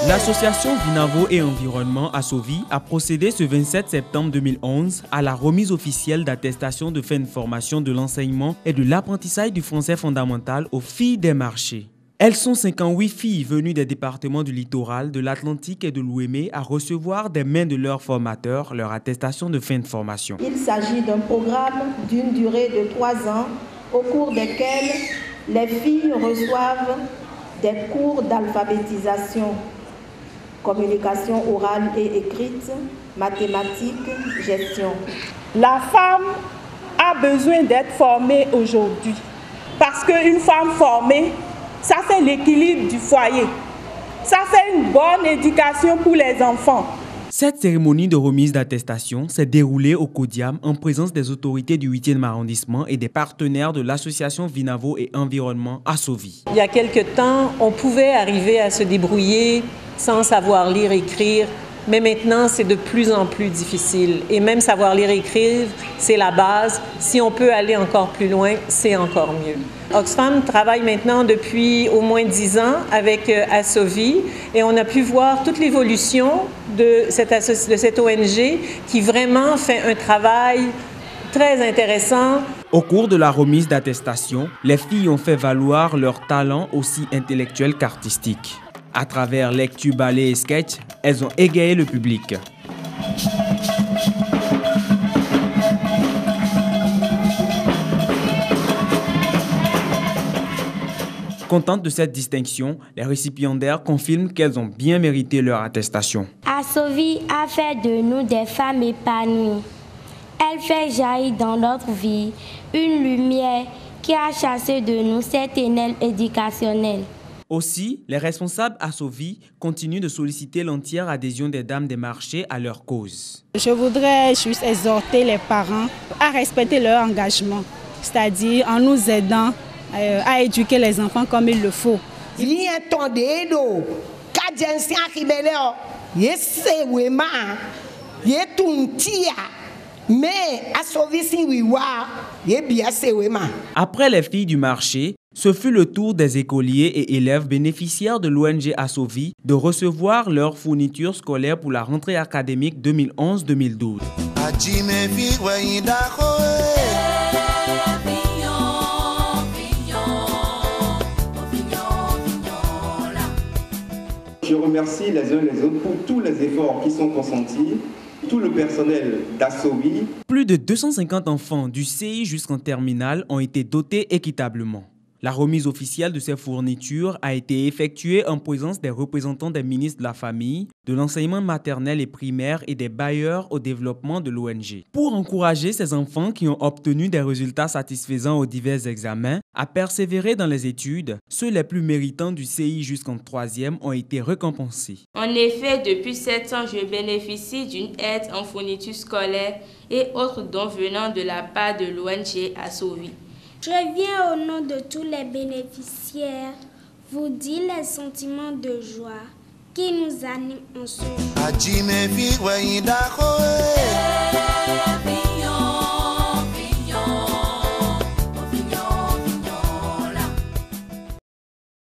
L'association Vinavo et Environnement Assovi a procédé ce 27 septembre 2011 à la remise officielle d'attestation de fin de formation de l'enseignement et de l'apprentissage du français fondamental aux filles des marchés. Elles sont 58 filles venues des départements du littoral, de l'Atlantique et de l'Ouémé à recevoir des mains de leurs formateurs leur attestation de fin de formation. Il s'agit d'un programme d'une durée de 3 ans au cours desquels les filles reçoivent des cours d'alphabétisation, communication orale et écrite, mathématiques, gestion. La femme a besoin d'être formée aujourd'hui parce qu'une femme formée, ça fait l'équilibre du foyer. Ça fait une bonne éducation pour les enfants. Cette cérémonie de remise d'attestation s'est déroulée au CODIAM en présence des autorités du 8e arrondissement et des partenaires de l'association Vinavo et Environnement Assovi. Il y a quelque temps, on pouvait arriver à se débrouiller sans savoir lire et écrire, mais maintenant c'est de plus en plus difficile. Et même savoir lire et écrire, c'est la base. Si on peut aller encore plus loin, c'est encore mieux. Oxfam travaille maintenant depuis au moins 10 ans avec Assovi et on a pu voir toute l'évolution de cette ONG qui vraiment fait un travail très intéressant. Au cours de la remise d'attestation, les filles ont fait valoir leur talent aussi intellectuel qu'artistique. À travers lecture, ballet et sketch, elles ont égayé le public. Contentes de cette distinction, les récipiendaires confirment qu'elles ont bien mérité leur attestation. Assovi a fait de nous des femmes épanouies. Elle fait jaillir dans notre vie une lumière qui a chassé de nous cette ténèbres éducationnelle. Aussi, les responsables Assovi continuent de solliciter l'entière adhésion des dames des marchés à leur cause. Je voudrais juste exhorter les parents à respecter leur engagement, c'est-à-dire en nous aidant à éduquer les enfants comme il le faut. Après les filles du marché, ce fut le tour des écoliers et élèves bénéficiaires de l'ONG Assovi de recevoir leurs fournitures scolaires pour la rentrée académique 2011-2012. Je remercie les uns les autres pour tous les efforts qui sont consentis, tout le personnel d'Assovi. Plus de 250 enfants du CI jusqu'en terminale ont été dotés équitablement. La remise officielle de ces fournitures a été effectuée en présence des représentants des ministres de la Famille, de l'enseignement maternel et primaire et des bailleurs au développement de l'ONG. Pour encourager ces enfants qui ont obtenu des résultats satisfaisants aux divers examens à persévérer dans les études, ceux les plus méritants du CI jusqu'en 3e ont été récompensés. En effet, depuis 7 ans, je bénéficie d'une aide en fournitures scolaires et autres dons venant de la part de l'ONG Assovi. Je viens au nom de tous les bénéficiaires vous dire les sentiments de joie qui nous animent en ce jour.